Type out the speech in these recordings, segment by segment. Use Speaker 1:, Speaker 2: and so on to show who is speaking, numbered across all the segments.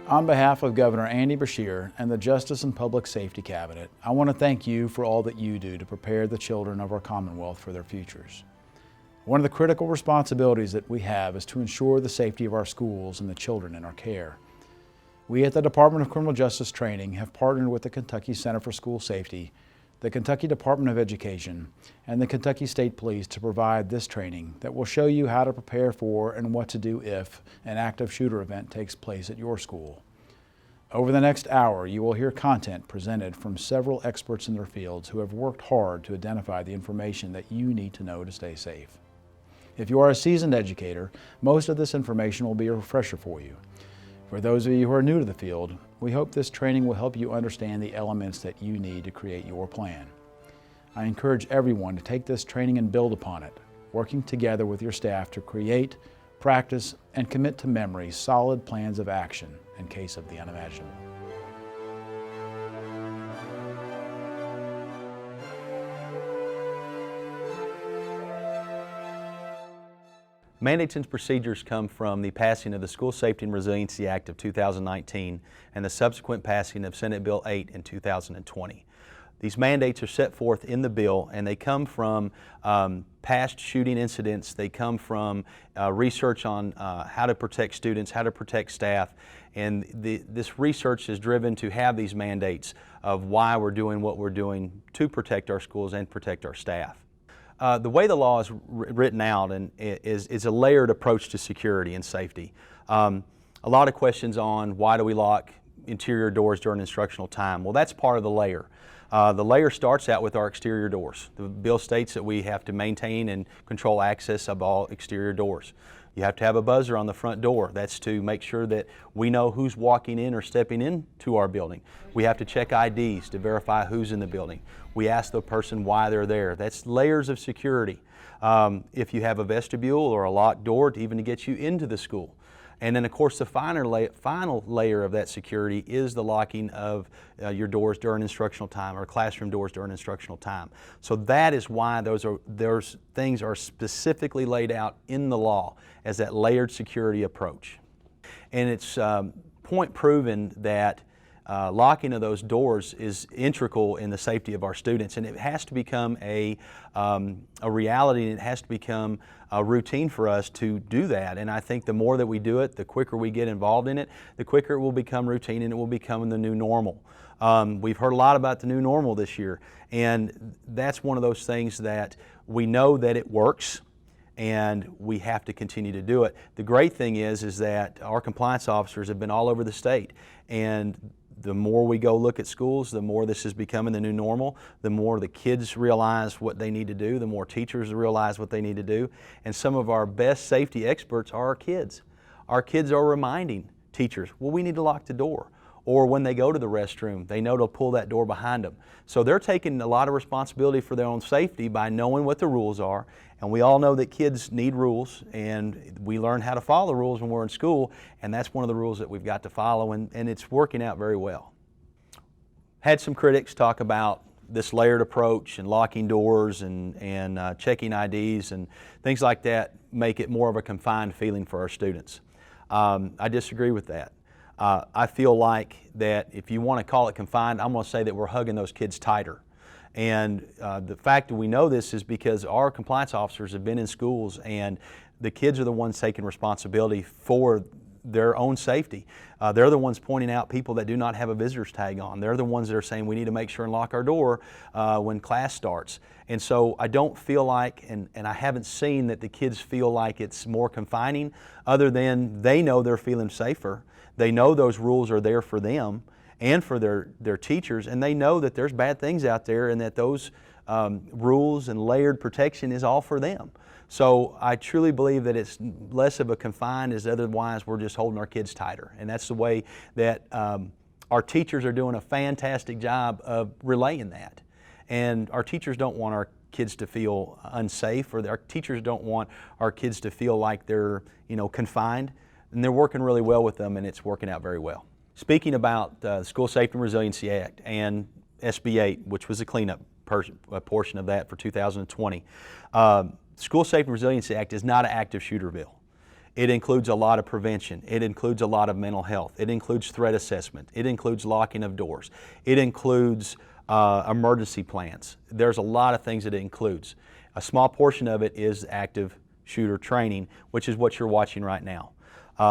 Speaker 1: On behalf of Governor Andy Beshear and the Justice and Public Safety Cabinet, I want to thank you for all that you do to prepare the children of our Commonwealth for their futures. One of the critical responsibilities that we have is to ensure the safety of our schools and the children in our care. We at the Department of Criminal Justice Training have partnered with the Kentucky Center for School Safety, the Kentucky Department of Education, and the Kentucky State Police to provide this training that will show you how to prepare for and what to do if an active shooter event takes place at your school. Over the next hour, you will hear content presented from several experts in their fields who have worked hard to identify the information that you need to know to stay safe. If you are a seasoned educator, most of this information will be a refresher for you. For those of you who are new to the field, we hope this training will help you understand the elements that you need to create your plan. I encourage everyone to take this training and build upon it, working together with your staff to create, practice, and commit to memory solid plans of action in case of the unimaginable.
Speaker 2: Mandates and procedures come from the passing of the School Safety and Resiliency Act of 2019 and the subsequent passing of Senate Bill 8 in 2020. These mandates are set forth in the bill, and they come from past shooting incidents. They come from research on how to protect students, how to protect staff, and this research is driven to have these mandates of why we're doing what we're doing to protect our schools and protect our staff. The way the law is written out is a layered approach to security and safety. A lot of questions on why do we lock interior doors during instructional time? Well, that's part of the layer. The layer starts out with our exterior doors. The bill states that we have to maintain and control access of all exterior doors. You have to have a buzzer on the front door. That's to make sure that we know who's walking in or stepping into our building. We have to check IDs to verify who's in the building. We ask the person why they're there. That's layers of security. If you have a vestibule or a locked door, even to get you into the school. And then, of course, the final layer of that security is the locking of your doors during instructional time, or classroom doors during instructional time. So that is why those things are specifically laid out in the law as that layered security approach. And it's point proven that locking of those doors is integral in the safety of our students, and it has to become a reality, and it has to become a routine for us to do that. And I think the more that we do it, the quicker we get involved in it, the quicker it will become routine and it will become the new normal. We've heard a lot about the new normal this year, and that's one of those things that we know that it works, and we have to continue to do it. The great thing is that our compliance officers have been all over the state, and the more we go look at schools, the more this is becoming the new normal, the more the kids realize what they need to do, the more teachers realize what they need to do. And some of our best safety experts are our kids. Our kids are reminding teachers, well, we need to lock the door. Or when they go to the restroom, they know to pull that door behind them. So they're taking a lot of responsibility for their own safety by knowing what the rules are. And we all know that kids need rules, and we learn how to follow the rules when we're in school, and that's one of the rules that we've got to follow, and it's working out very well. Had some critics talk about this layered approach and locking doors and checking IDs and things like that make it more of a confined feeling for our students. I disagree with that. I feel like that if you want to call it confined, I'm going to say that we're hugging those kids tighter. And the fact that we know this is because our compliance officers have been in schools, and the kids are the ones taking responsibility for their own safety. They're the ones pointing out people that do not have a visitor's tag on. They're the ones that are saying we need to make sure and lock our door when class starts. And so I don't feel like, and I haven't seen that the kids feel like it's more confining, other than they know they're feeling safer. They know those rules are there for them and for their teachers, and they know that there's bad things out there, and that those rules and layered protection is all for them. So I truly believe that it's less of a confined as otherwise we're just holding our kids tighter. And that's the way that our teachers are doing a fantastic job of relaying that. And our teachers don't want our kids to feel unsafe, or our teachers don't want our kids to feel like they're, confined. And they're working really well with them, and it's working out very well. Speaking about the School Safety and Resiliency Act and SB 8, which was a cleanup portion of that for 2020, School Safety and Resiliency Act is not an active shooter bill. It includes a lot of prevention. It includes a lot of mental health. It includes threat assessment. It includes locking of doors. It includes emergency plans. There's a lot of things that it includes. A small portion of it is active shooter training, which is what you're watching right now.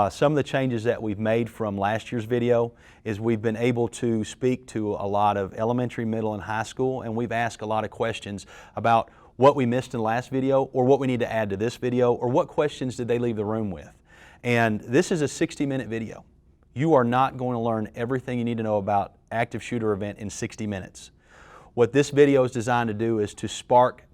Speaker 2: Some of the changes that we've made from last year's video is we've been able to speak to a lot of elementary, middle, and high school, and we've asked a lot of questions about what we missed in the last video, or what we need to add to this video, or what questions did they leave the room with. And this is a 60-minute video. You are not going to learn everything you need to know about active shooter event in 60 minutes. What this video is designed to do is to spark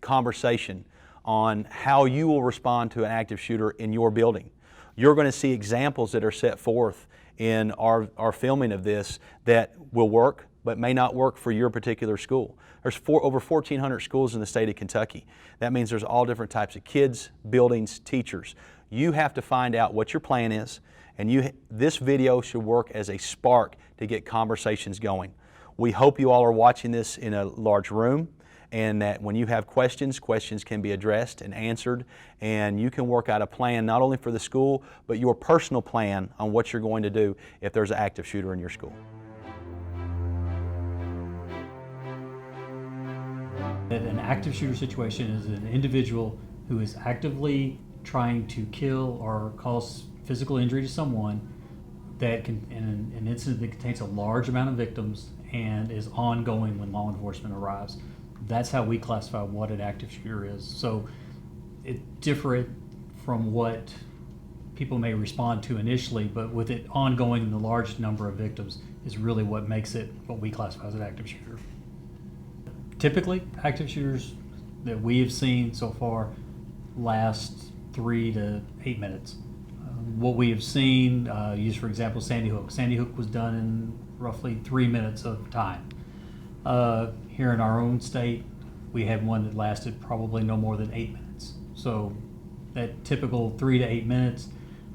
Speaker 2: conversation on how you will respond to an active shooter in your building. You're going to see examples that are set forth in our filming of this that will work, but may not work for your particular school. There's over 1,400 schools in the state of Kentucky. That means there's all different types of kids, buildings, teachers. You have to find out what your plan is, and this video should work as a spark to get conversations going. We hope you all are watching this in a large room, and that when you have questions, questions can be addressed and answered, and you can work out a plan not only for the school, but your personal plan on what you're going to do if there's an active shooter in your school.
Speaker 3: An active shooter situation is an individual who is actively trying to kill or cause physical injury to someone that can, in an incident that contains a large amount of victims and is ongoing when law enforcement arrives. That's how we classify what an active shooter is. So it's different from what people may respond to initially, but with it ongoing and the large number of victims is really what makes it what we classify as an active shooter. Typically, active shooters that we have seen so far last 3 to 8 minutes. What we have seen, use for example Sandy Hook. Sandy Hook was done in roughly 3 minutes of time. Here in our own state, we had one that lasted probably no more than 8 minutes. So that typical 3 to 8 minutes.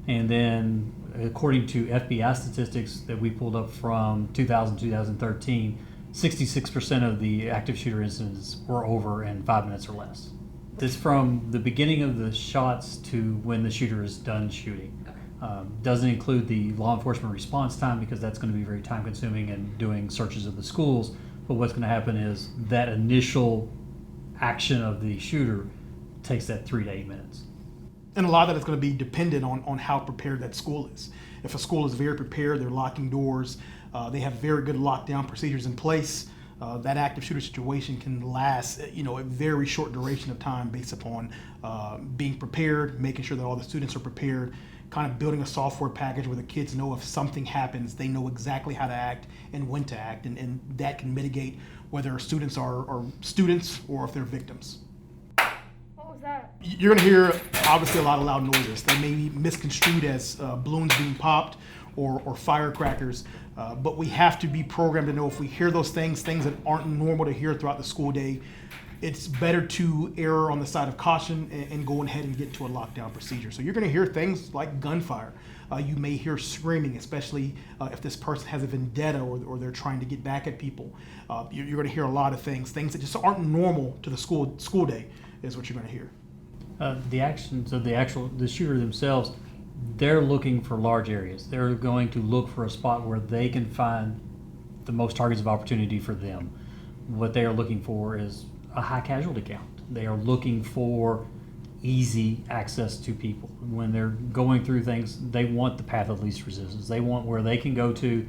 Speaker 3: And then according to FBI statistics that we pulled up from 2013, 66% of the active shooter incidents were over in 5 minutes or less. It's from the beginning of the shots to when the shooter is done shooting. Doesn't include the law enforcement response time because that's going to be very time consuming and doing searches of the schools. But what's going to happen is that initial action of the shooter takes that 3 to 8 minutes.
Speaker 4: And a lot of that is going to be dependent on how prepared that school is. If a school is very prepared, they're locking doors, they have very good lockdown procedures in place, that active shooter situation can last, a very short duration of time based upon being prepared, making sure that all the students are prepared, kind of building a software package where the kids know if something happens, they know exactly how to act and when to act, and that can mitigate whether students are students or if they're victims.
Speaker 5: What was that?
Speaker 4: You're going to hear obviously a lot of loud noises. They may be misconstrued as balloons being popped or firecrackers, but we have to be programmed to know if we hear those things that aren't normal to hear throughout the school day, it's better to err on the side of caution and go ahead and get to a lockdown procedure. So you're going to hear things like gunfire. You may hear screaming, especially if this person has a vendetta or they're trying to get back at people. You're going to hear a lot of things that just aren't normal to the school day is what you're going to hear.
Speaker 3: The actions of the shooter themselves, they're looking for large areas. They're going to look for a spot where they can find the most targets of opportunity for them. What they are looking for is a high casualty count. They are looking for easy access to people. When they're going through things, they want the path of least resistance. They want where they can go to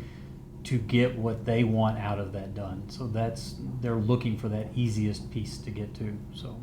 Speaker 3: get what they want out of that done. So they're looking for that easiest piece to get to. So.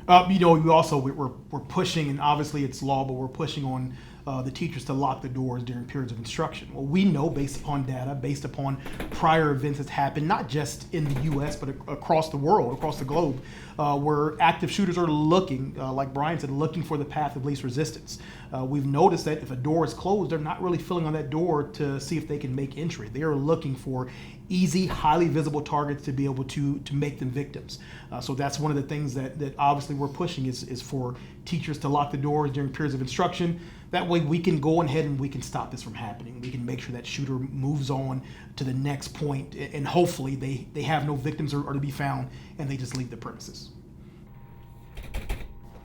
Speaker 4: We're pushing, and obviously it's law, but we're pushing on the teachers to lock the doors during periods of instruction. Well, we know based upon data, based upon prior events that's happened, not just in the U.S., but across the world, across the globe, where active shooters are looking, like Brian said, looking for the path of least resistance. We've noticed that if a door is closed, they're not really filling on that door to see if they can make entry. They are looking for easy, highly visible targets to be able to make them victims. So that's one of the things that obviously we're pushing is for teachers to lock the doors during periods of instruction. That way we can go ahead and we can stop this from happening. We can make sure that shooter moves on to the next point, and hopefully they have no victims are to be found and they just leave the premises.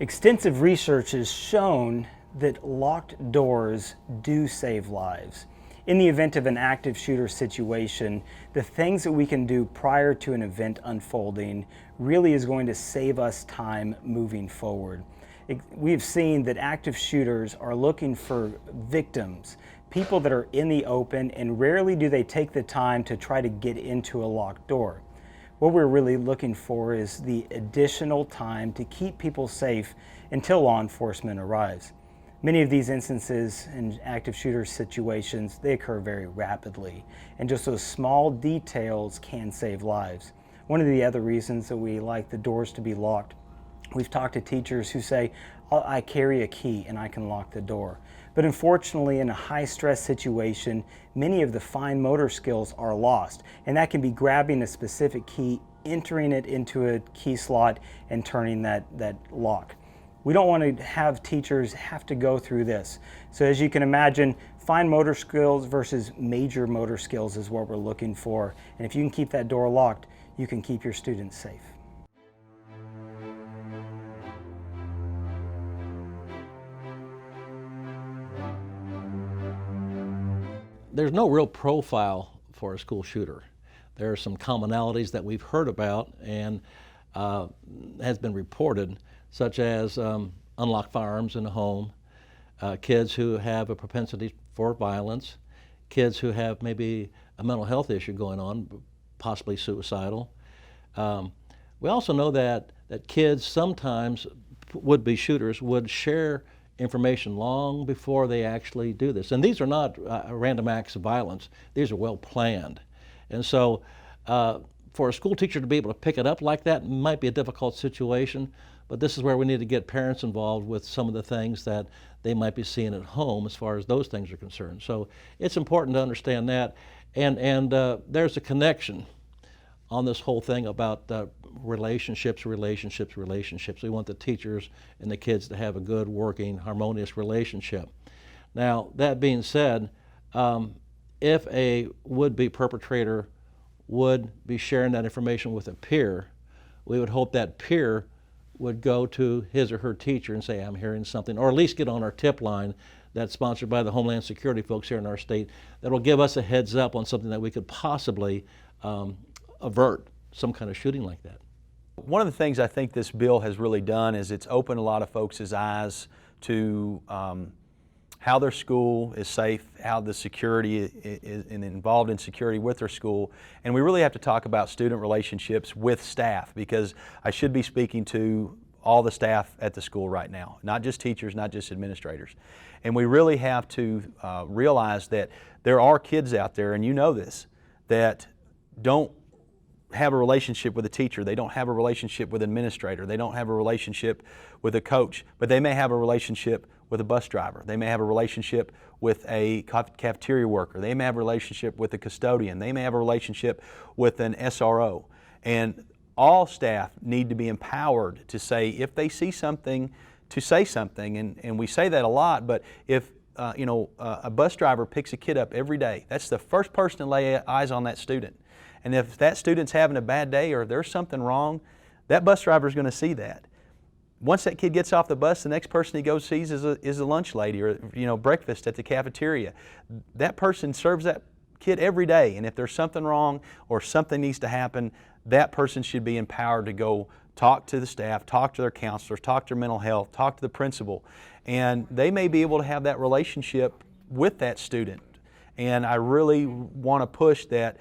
Speaker 6: Extensive research has shown that locked doors do save lives. In the event of an active shooter situation, the things that we can do prior to an event unfolding really is going to save us time moving forward. We've seen that active shooters are looking for victims, people that are in the open, and rarely do they take the time to try to get into a locked door. What we're really looking for is the additional time to keep people safe until law enforcement arrives. Many of these instances in active shooter situations, they occur very rapidly, and just those small details can save lives. One of the other reasons that we like the doors to be locked, we've talked to teachers who say, I carry a key and I can lock the door. But unfortunately, in a high-stress situation, many of the fine motor skills are lost, and that can be grabbing a specific key, entering it into a key slot, and turning that lock. We don't want to have teachers have to go through this. So as you can imagine, fine motor skills versus major motor skills is what we're looking for. And if you can keep that door locked, you can keep your students safe.
Speaker 7: There's no real profile for a school shooter. There are some commonalities that we've heard about and has been reported, such as unlocked firearms in the home, kids who have a propensity for violence, kids who have maybe a mental health issue going on, possibly suicidal. We also know that kids sometimes, would-be shooters, would share information long before they actually do this. And these are not random acts of violence. These are well planned. And so for a school teacher to be able to pick it up like that might be a difficult situation, but this is where we need to get parents involved with some of the things that they might be seeing at home as far as those things are concerned. So it's important to understand that. And there's a connection on this whole thing about relationships. We want the teachers and the kids to have a good, working, harmonious relationship. Now, that being said, if a would-be perpetrator would be sharing that information with a peer, we would hope that peer would go to his or her teacher and say, I'm hearing something, or at least get on our tip line that's sponsored by the Homeland Security folks here in our state that will give us a heads up on something that we could possibly avert some kind of shooting like that.
Speaker 2: One of the things I think this bill has really done is it's opened a lot of folks' eyes to how their school is safe, how the security is involved in security with their school. And we really have to talk about student relationships with staff, because I should be speaking to all the staff at the school right now, not just teachers, not just administrators. And we really have to realize that there are kids out there, and you know this, that don't have a relationship with a teacher, they don't have a relationship with an administrator, they don't have a relationship with a coach, but they may have a relationship with a bus driver, they may have a relationship with a cafeteria worker, they may have a relationship with a custodian, they may have a relationship with an SRO. And all staff need to be empowered to say, if they see something, to say something. And we say that a lot, but if a bus driver picks a kid up every day, that's the first person to lay eyes on that student. And if that student's having a bad day or there's something wrong, that bus driver is going to see that. Once that kid gets off the bus, the next person he goes sees is a lunch lady, or breakfast at the cafeteria. That person serves that kid every day, and if there's something wrong or something needs to happen, that person should be empowered to go talk to the staff, talk to their counselors, talk to their mental health, talk to the principal, and they may be able to have that relationship with that student. And I really want to push that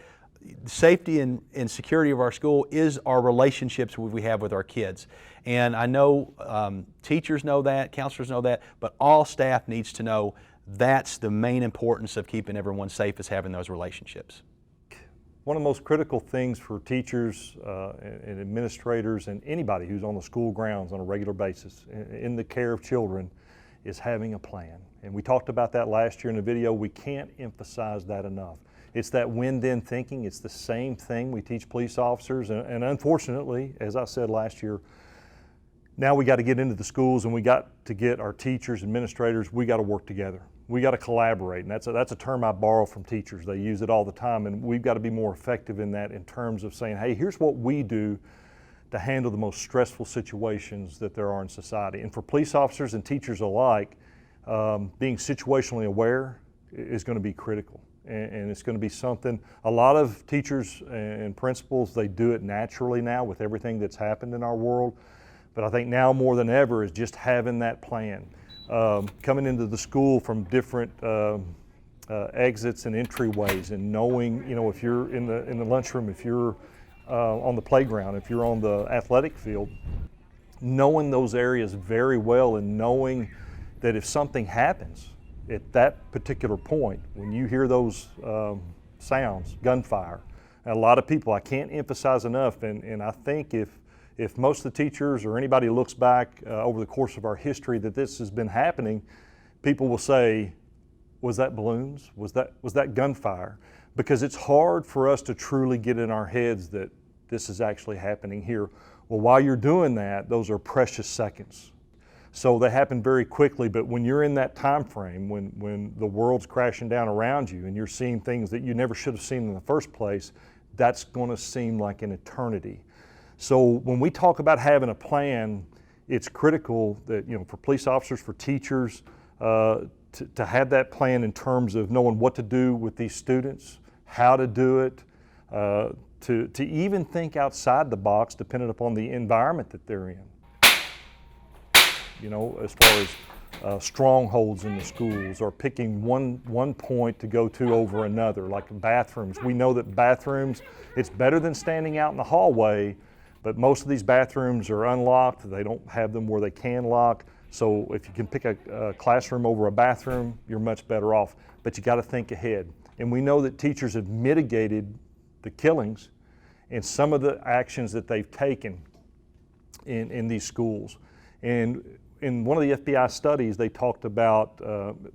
Speaker 2: safety and security of our school is our relationships we have with our kids. And I know teachers know that, counselors know that, but all staff needs to know that's the main importance of keeping everyone safe, is having those relationships.
Speaker 8: One of the most critical things for teachers and administrators and anybody who's on the school grounds on a regular basis in the care of children is having a plan. And we talked about that last year in the video. We can't emphasize that enough. It's that when-then thinking. It's the same thing we teach police officers. And unfortunately, as I said last year, now we got to get into the schools and we got to get our teachers, administrators, we got to work together. We got to collaborate. And that's a term I borrow from teachers. They use it all the time. And we've got to be more effective in that, in terms of saying, hey, here's what we do to handle the most stressful situations that there are in society. And for police officers and teachers alike, being situationally aware is going to be critical. And it's going to be something, a lot of teachers and principals, they do it naturally now with everything that's happened in our world. But I think now more than ever is just having that plan. Coming into the school from different exits and entryways, and knowing, you know, if you're in the lunchroom, if you're on the playground, if you're on the athletic field, knowing those areas very well and knowing that if something happens at that particular point, when you hear those sounds, gunfire, and a lot of people, I can't emphasize enough, and I think if most of the teachers or anybody looks back over the course of our history that this has been happening, people will say, was that balloons? Was that gunfire? Because it's hard for us to truly get in our heads that this is actually happening here. Well, while you're doing that, those are precious seconds. So they happen very quickly, but when you're in that time frame, when the world's crashing down around you and you're seeing things that you never should have seen in the first place, that's going to seem like an eternity. So when we talk about having a plan, it's critical that, you know, for police officers, for teachers, to have that plan in terms of knowing what to do with these students, how to do it, to even think outside the box depending upon the environment that they're in. You know, as far as strongholds in the schools, or picking one point to go to over another, like bathrooms. We know that bathrooms, it's better than standing out in the hallway, but most of these bathrooms are unlocked. They don't have them where they can lock. So if you can pick a classroom over a bathroom, you're much better off. But you got to think ahead. And we know that teachers have mitigated the killings and some of the actions that they've taken in these schools. And in one of the FBI studies, they talked about,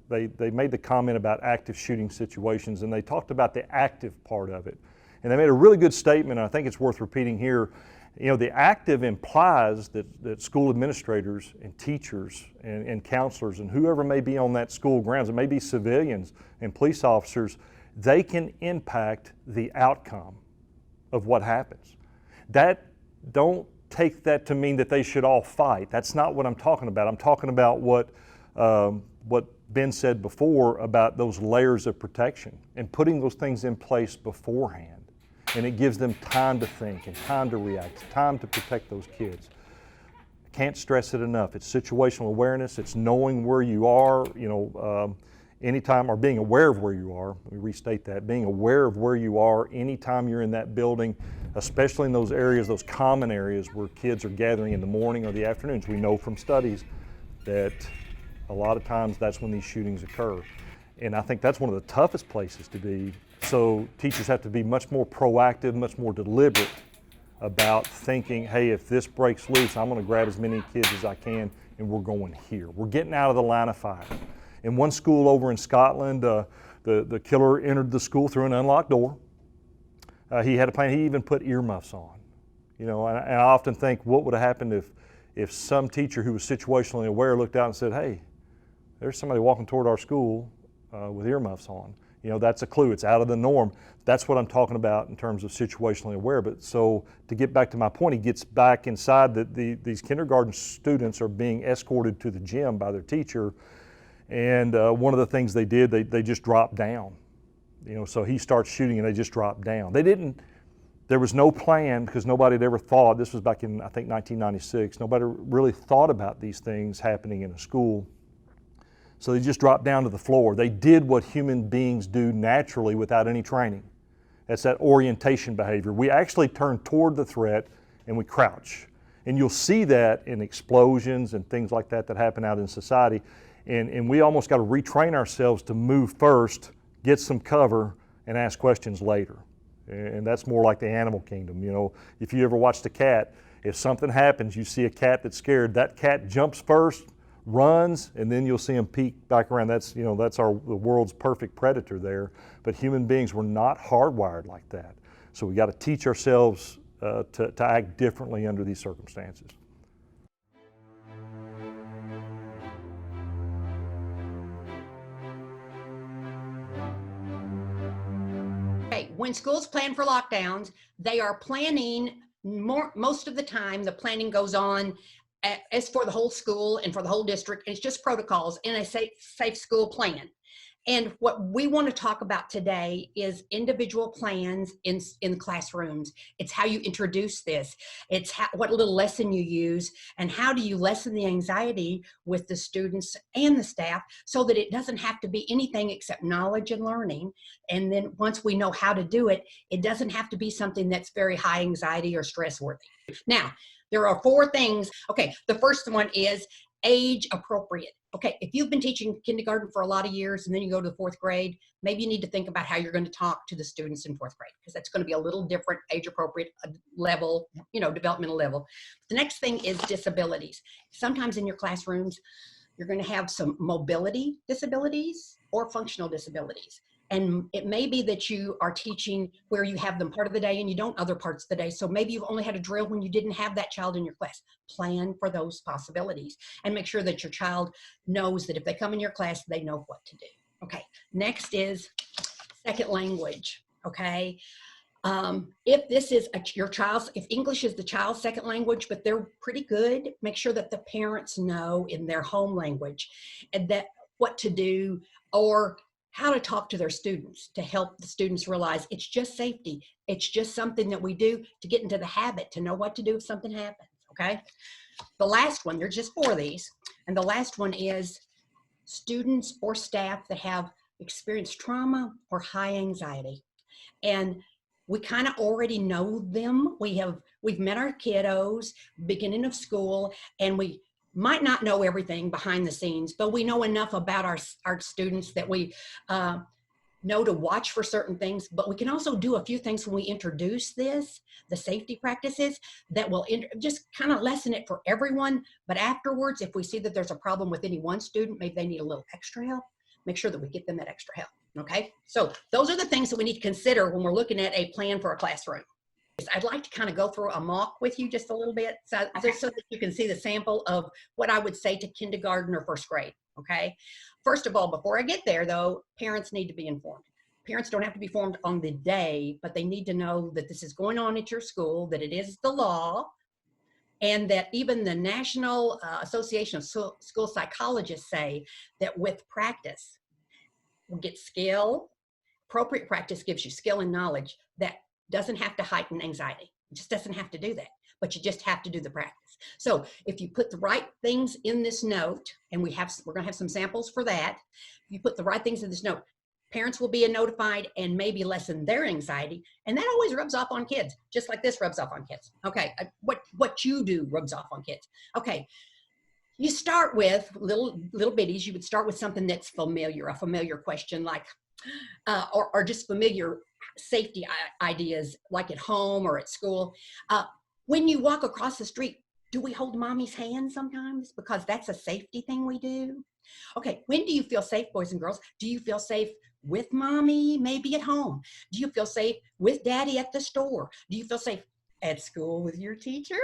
Speaker 8: they made the comment about active shooting situations, and they talked about the active part of it. And they made a really good statement, and I think it's worth repeating here. You know, the active implies that school administrators and teachers and counselors and whoever may be on that school grounds, it may be civilians and police officers, they can impact the outcome of what happens. Don't take that to mean that they should all fight. That's not what I'm talking about. I'm talking about what Ben said before about those layers of protection and putting those things in place beforehand. And it gives them time to think and time to react, time to protect those kids. I can't stress it enough. It's situational awareness. It's knowing where you are, you know, anytime, or being aware of where you are. Let me restate that. Being aware of where you are anytime you're in that building, especially in those areas, those common areas where kids are gathering in the morning or the afternoons. We know from studies that a lot of times that's when these shootings occur. And I think that's one of the toughest places to be. So teachers have to be much more proactive, much more deliberate about thinking, hey, if this breaks loose, I'm going to grab as many kids as I can and we're going here. We're getting out of the line of fire. In one school over in Scotland, the killer entered the school through an unlocked door. He had a plan. He even put earmuffs on. You know, and I often think, what would have happened if some teacher who was situationally aware looked out and said, hey, there's somebody walking toward our school with earmuffs on. You know, that's a clue. It's out of the norm. That's what I'm talking about in terms of situationally aware. But so to get back to my point, he gets back inside that these kindergarten students are being escorted to the gym by their teacher. And one of the things they did, they just dropped down. You know, so he starts shooting and they just dropped down. There was no plan because nobody had ever thought, this was back in, I think, 1996, nobody really thought about these things happening in a school. So they just dropped down to the floor. They did what human beings do naturally without any training. That's that orientation behavior. We actually turn toward the threat and we crouch. And you'll see that in explosions and things like that happen out in society. And we almost got to retrain ourselves to move first, get some cover, and ask questions later. And that's more like the animal kingdom. You know, if you ever watched a cat, if something happens, you see a cat that's scared, that cat jumps first, runs, and then you'll see him peek back around. That's, you know, that's the world's perfect predator there. But human beings were not hardwired like that. So we got to teach ourselves to act differently under these circumstances.
Speaker 9: When schools plan for lockdowns, they are planning most of the time, the planning goes on as for the whole school and for the whole district. It's just protocols in a safe school plan. And what we want to talk about today is individual plans in classrooms. It's how you introduce this. It's what little lesson you use, and how do you lessen the anxiety with the students and the staff so that it doesn't have to be anything except knowledge and learning. And then once we know how to do it, it doesn't have to be something that's very high anxiety or stress worthy. Now, there are 4 things. Okay, the first one is age appropriate. Okay, if you've been teaching kindergarten for a lot of years and then you go to the 4th grade, maybe you need to think about how you're going to talk to the students in 4th grade, because that's going to be a little different age appropriate level, developmental level. The next thing is disabilities. Sometimes in your classrooms, you're going to have some mobility disabilities or functional disabilities. And it may be that you are teaching where you have them part of the day and you don't other parts of the day. So maybe you've only had a drill when you didn't have that child in your class. Plan for those possibilities and make sure that your child knows that if they come in your class, they know what to do. Okay, next is second language, okay? If this is if English is the child's second language, but they're pretty good, make sure that the parents know in their home language and that what to do or how to talk to their students to help the students realize it's just safety. It's just something that we do to get into the habit to know what to do if something happens, okay? The last one, there's just 4 of these, and the last one is students or staff that have experienced trauma or high anxiety. And we kind of already know them. We've met our kiddos beginning of school, and we might not know everything behind the scenes, but we know enough about our students that we know to watch for certain things. But we can also do a few things when we introduce the safety practices, that will just kind of lessen it for everyone. But afterwards, if we see that there's a problem with any one student, maybe they need a little extra help, make sure that we get them that extra help, okay? So those are the things that we need to consider when we're looking at a plan for a classroom. I'd like to kind of go through a mock with you just a little bit, just so that you can see the sample of what I would say to kindergarten or 1st grade, okay? First of all, before I get there though, parents need to be informed. Parents don't have to be informed on the day, but they need to know that this is going on at your school, that it is the law, and that even the National Association of School Psychologists say that with practice, we'll get skill. Appropriate practice gives you skill and knowledge that doesn't have to heighten anxiety. It just doesn't have to do that, but you just have to do the practice. So if you put the right things in this note, and we're gonna have some samples for that. If you put the right things in this note, parents will be notified and maybe lessen their anxiety. And that always rubs off on kids, just like this rubs off on kids. Okay, what you do rubs off on kids. Okay, you start with little bitties. You would start with something that's familiar, a familiar question like, or just familiar safety ideas like at home or at school. When you walk across the street, do we hold mommy's hand sometimes? Because that's a safety thing we do. Okay, when do you feel safe, boys and girls? Do you feel safe with mommy, maybe at home? Do you feel safe with daddy at the store? Do you feel safe at school with your teacher?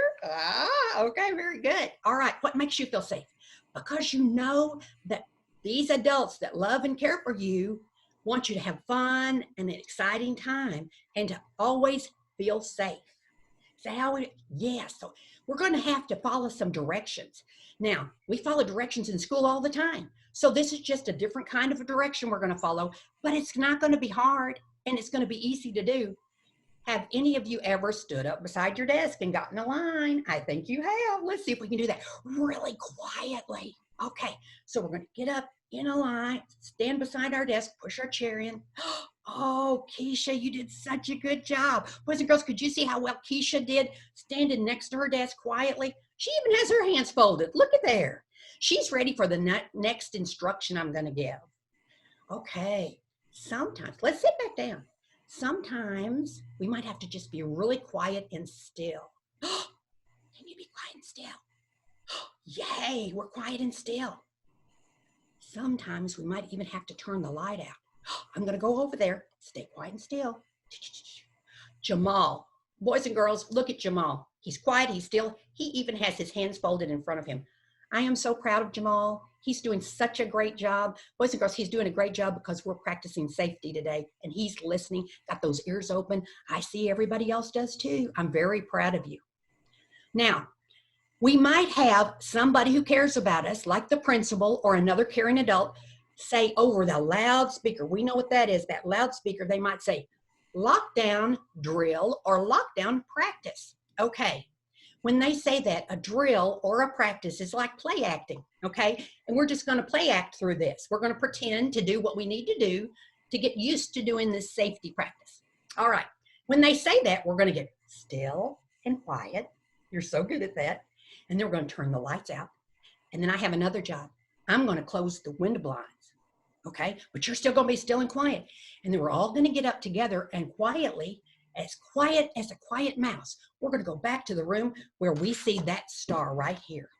Speaker 9: Okay, very good. All right, what makes you feel safe? Because you know that these adults that love and care for you want you to have fun and an exciting time and to always feel safe. So we're going to have to follow some directions. Now, we follow directions in school all the time. So this is just a different kind of a direction we're going to follow, but it's not going to be hard and it's going to be easy to do. Have any of you ever stood up beside your desk and gotten a line? I think you have. Let's see if we can do that really quietly. Okay, so we're going to get up in a line, stand beside our desk, push our chair in. Oh, Keisha, you did such a good job. Boys and girls, could you see how well Keisha did standing next to her desk quietly? She even has her hands folded. Look at there. She's ready for the next instruction I'm going to give. Okay, sometimes, let's sit back down. Sometimes we might have to just be really quiet and still. Can you be quiet and still? Yay, we're quiet and still. Sometimes we might even have to turn the light out. I'm going to go over there. Stay quiet and still. Jamal. Boys and girls, look at Jamal. He's quiet. He's still. He even has his hands folded in front of him. I am so proud of Jamal. He's doing such a great job. Boys and girls, he's doing a great job because we're practicing safety today and he's listening, got those ears open. I see everybody else does too. I'm very proud of you. Now, we might have somebody who cares about us, like the principal or another caring adult, say over the loudspeaker. We know what that is, that loudspeaker. They might say, lockdown drill or lockdown practice. Okay. When they say that, a drill or a practice is like play acting, okay? And we're just going to play act through this. We're going to pretend to do what we need to do to get used to doing this safety practice. All right. When they say that, we're going to get still and quiet. You're so good at that. And then we're going to turn the lights out. And then I have another job. I'm going to close the window blinds, okay? But you're still going to be still and quiet. And then we're all going to get up together and quietly, as quiet as a quiet mouse, we're going to go back to the room where we see that star right here.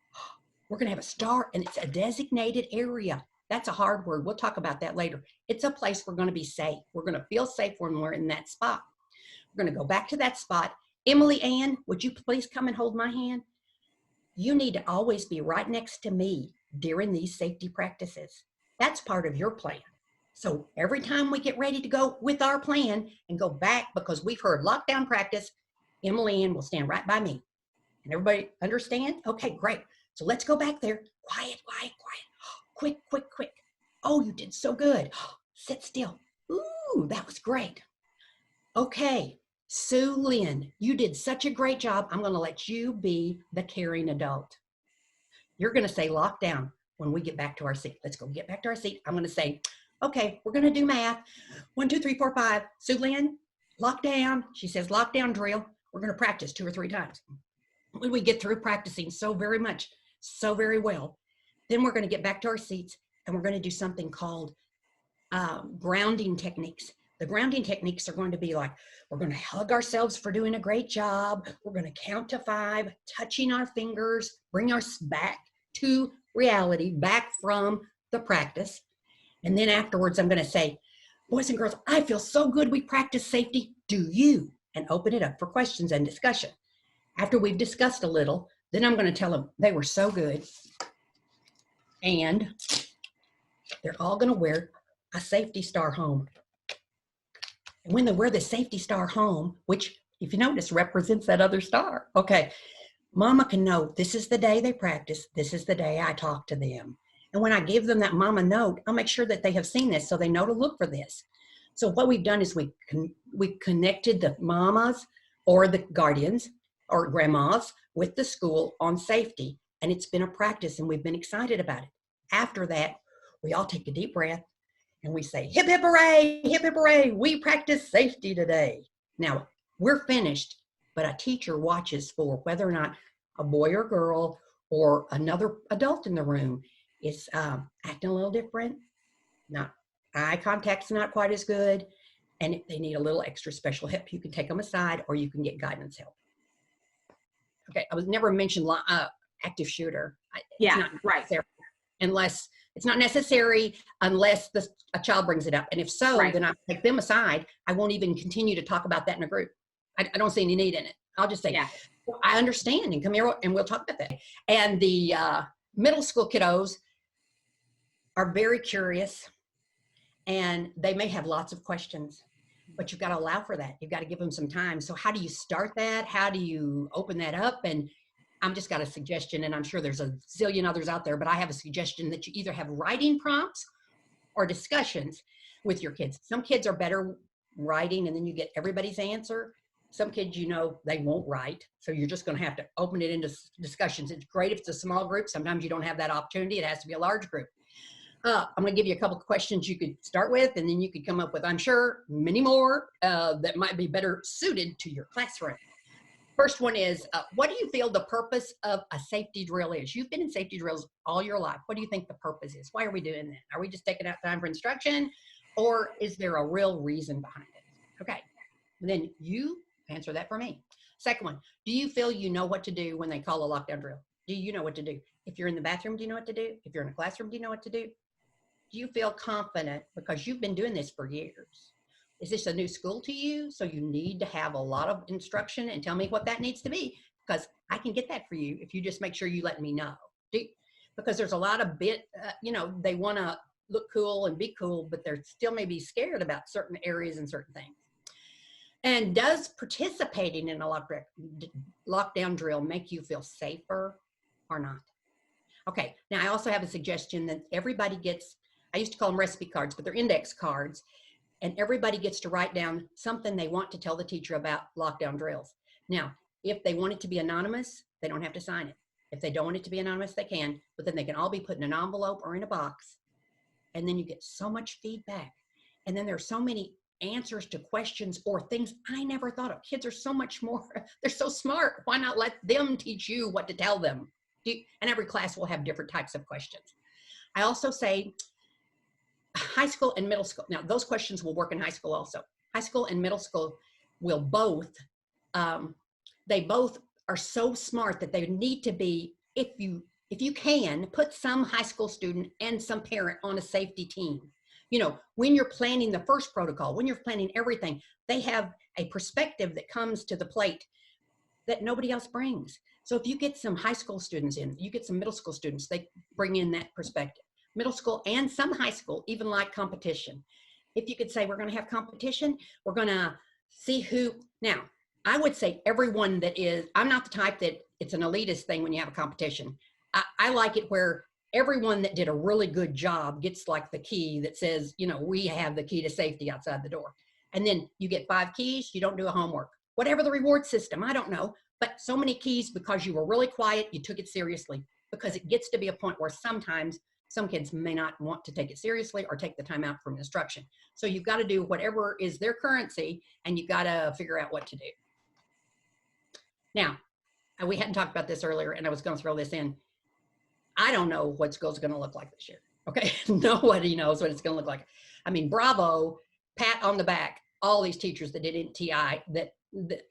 Speaker 9: We're going to have a star, and it's a designated area. That's a hard word. We'll talk about that later. It's a place we're going to be safe. We're going to feel safe when we're in that spot. We're going to go back to that spot. Emily Ann, would you please come and hold my hand? You need to always be right next to me during these safety practices. That's part of your plan. So every time we get ready to go with our plan and go back because we've heard lockdown practice, Emily Ann will stand right by me. And everybody understand? Okay, great. So let's go back there. Quiet, quiet, quiet. Quick, quick, quick. Oh, you did so good. Sit still. Ooh, that was great. Okay, Sue Lynn, you did such a great job. I'm going to let you be the caring adult. You're going to say lockdown when we get back to our seat. Let's go get back to our seat. I'm going to say, okay, we're going to do math. 1, 2, 3, 4, 5. Sue Lynn, lockdown. She says lockdown drill. We're going to practice 2 or 3 times. When we get through practicing so very much, so very well, then we're going to get back to our seats and we're going to do something called grounding techniques. The grounding techniques are going to be like, we're going to hug ourselves for doing a great job. We're going to count to 5, touching our fingers, bring us back to reality, back from the practice. And then afterwards, I'm going to say, boys and girls, I feel so good we practice safety. Do you? And open it up for questions and discussion. After we've discussed a little, then I'm going to tell them they were so good. And they're all going to wear a safety star home. And when they wear the safety star home, which if you notice represents that other star. Okay, Mama can know this is the day they practice. This is the day I talk to them. And when I give them that mama note, I'll make sure that they have seen this so they know to look for this. So what we've done is we connected the mamas or the guardians or grandmas with the school on safety. And it's been a practice and we've been excited about it. After that, we all take a deep breath and we say, hip, hip, hooray, hip, hip, hooray. We practice safety today. Now we're finished, but a teacher watches for whether or not a boy or girl or another adult in the room is acting a little different. Not eye contact's not quite as good. And if they need a little extra special help, you can take them aside or you can get guidance help. Okay, I was never mentioned active shooter.
Speaker 10: Yeah, right.
Speaker 9: Unless it's not necessary unless a child brings it up. And if so,
Speaker 10: Right.
Speaker 9: then I take them aside. I won't even continue to talk about that in a group. I don't see any need in it. I'll just say,
Speaker 10: Yeah.
Speaker 9: well, I understand and come here and we'll talk about that. And the middle school kiddos are very curious and they may have lots of questions, but you've got to allow for that. You've got to give them some time. So how do you start that? How do you open that up? And I'm just got a suggestion, and I'm sure there's a zillion others out there, but I have a suggestion that you either have writing prompts or discussions with your kids. Some kids are better writing and then you get everybody's answer. Some kids, you know, they won't write. So you're just going to have to open it into discussions. It's great if it's a small group. Sometimes you don't have that opportunity. It has to be a large group. I'm going to give you a couple of questions you could start with, and then you could come up with, I'm sure, many more that might be better suited to your classroom. First one is, what do you feel the purpose of a safety drill is? You've been in safety drills all your life. What do you think the purpose is? Why are we doing that? Are we just taking out time for instruction, or is there a real reason behind it? Okay, and then you answer that for me. Second one, do you feel you know what to do when they call a lockdown drill? Do you know what to do? If you're in the bathroom, do you know what to do? If you're in a classroom, do you know what to do? Do you feel confident because you've been doing this for years? Is this a new school to you? So you need to have a lot of instruction and tell me what that needs to be, because I can get that for you if you just make sure you let me know. because there's a lot of they want to look cool and be cool, but they're still maybe scared about certain areas and certain things. And does participating in a lockdown drill make you feel safer or not? Okay, now I also have a suggestion that everybody gets, I used to call them recipe cards, but they're index cards, and everybody gets to write down something they want to tell the teacher about lockdown drills. Now, if they want it to be anonymous, they don't have to sign it. If they don't want it to be anonymous, they can, but then they can all be put in an envelope or in a box, and then you get so much feedback. And then there's so many answers to questions or things I never thought of. Kids are so much more, they're so smart. Why not let them teach you what to tell them? And every class will have different types of questions. I also say high school and middle school. Now, those questions will work in high school also. High school and middle school will both, they both are so smart that they need to be, if you can, put some high school student and some parent on a safety team. You know, when you're planning the first protocol, when you're planning everything, they have a perspective that comes to the plate that nobody else brings. So if you get some high school students in, you get some middle school students, they bring in that perspective. Middle school and some high school even like competition. If you could say, we're going to have competition, we're going to see who. Now, I would say everyone that is, I'm not the type that it's an elitist thing when you have a competition. I like it where everyone that did a really good job gets like the key that says, you know, we have the key to safety outside the door. And then you get 5 keys, you don't do a homework. Whatever the reward system, I don't know. But so many keys because you were really quiet, you took it seriously. Because it gets to be a point where sometimes some kids may not want to take it seriously or take the time out from instruction. So you've got to do whatever is their currency, and you've got to figure out what to do. Now, we hadn't talked about this earlier, and I was going to throw this in. I don't know what school's going to look like this year. Okay, nobody knows what it's going to look like. I mean, bravo, pat on the back, all these teachers that did NTI, that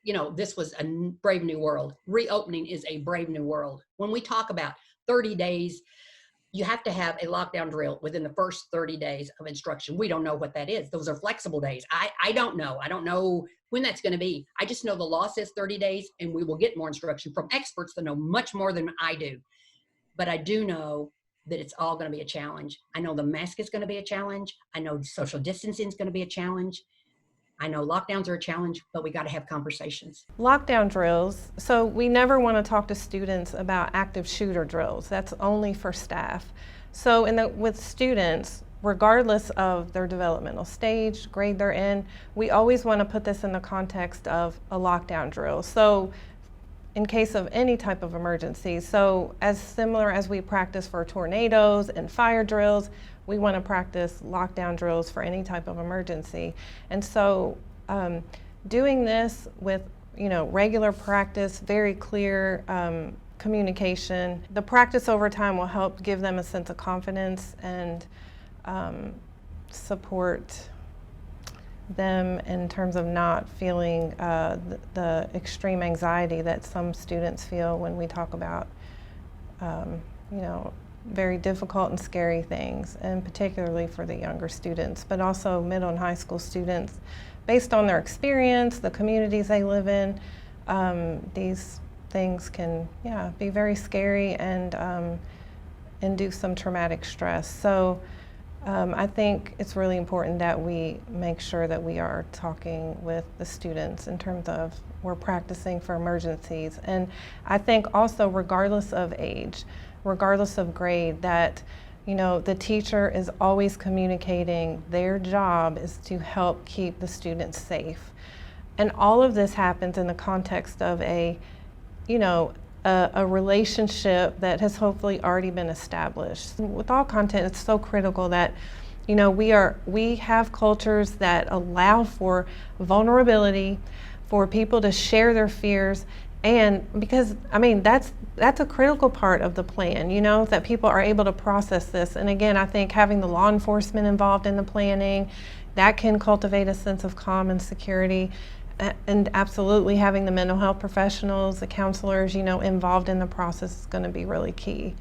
Speaker 9: you know, this was a brave new world. Reopening is a brave new world. When we talk about 30 days, you have to have a lockdown drill within the first 30 days of instruction. We don't know what that is. Those are flexible days. I don't know. I don't know when that's going to be. I just know the law says 30 days, and we will get more instruction from experts that know much more than I do. But I do know that it's all going to be a challenge. I know the mask is going to be a challenge. I know social distancing is going to be a challenge. I know lockdowns are a challenge, but we got to have conversations.
Speaker 10: Lockdown drills. So we never want to talk to students about active shooter drills. That's only for staff. So with students, regardless of their developmental stage, grade they're in, we always want to put this in the context of a lockdown drill. So in case of any type of emergency. So as similar as we practice for tornadoes and fire drills, we want to practice lockdown drills for any type of emergency. And so doing this with, you know, regular practice, very clear communication, the practice over time will help give them a sense of confidence and support them in terms of not feeling the extreme anxiety that some students feel when we talk about, you know, very difficult and scary things, and particularly for the younger students, but also middle and high school students. Based on their experience, the communities they live in, these things can, be very scary and induce some traumatic stress. So I think it's really important that we make sure that we are talking with the students in terms of we're practicing for emergencies. And I think also, regardless of age, regardless of grade, that, you know, the teacher is always communicating their job is to help keep the students safe. And all of this happens in the context of a relationship that has hopefully already been established. With all content, it's so critical that, you know, we have cultures that allow for vulnerability, for people to share their fears, and because, I mean, that's a critical part of the plan, you know, that people are able to process this. And again, I think having the law enforcement involved in the planning, that can cultivate a sense of calm and security. And absolutely having the mental health professionals, the counselors, you know, involved in the process is going to be really key.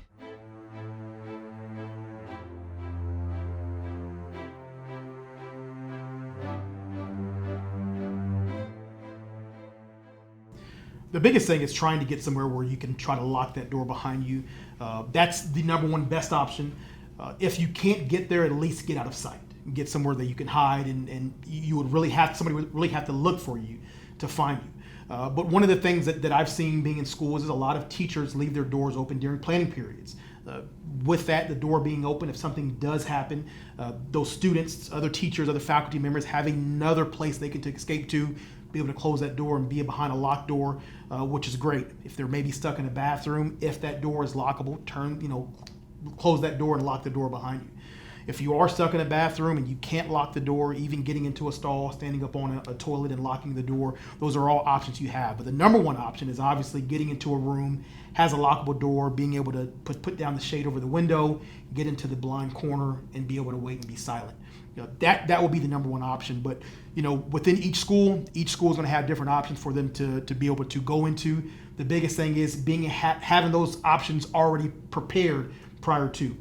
Speaker 4: The biggest thing is trying to get somewhere where you can try to lock that door behind you. That's the number one best option. If you can't get there, at least get out of sight. Get somewhere that you can hide, and you would really have, somebody would really have to look for you to find you. But one of the things that I've seen being in schools is a lot of teachers leave their doors open during planning periods. With that, the door being open, if something does happen, those students, other teachers, other faculty members have another place they can escape to, be able to close that door and be behind a locked door, which is great. If they're maybe stuck in a bathroom, if that door is lockable, close that door and lock the door behind you. If you are stuck in a bathroom and you can't lock the door, even getting into a stall, standing up on a toilet and locking the door, those are all options you have. But the number one option is obviously getting into a room, has a lockable door, being able to put down the shade over the window, get into the blind corner, and be able to wait and be silent. That will be the number one option. But within each school is going to have different options for them to be able to go into. The biggest thing is having those options already prepared prior to.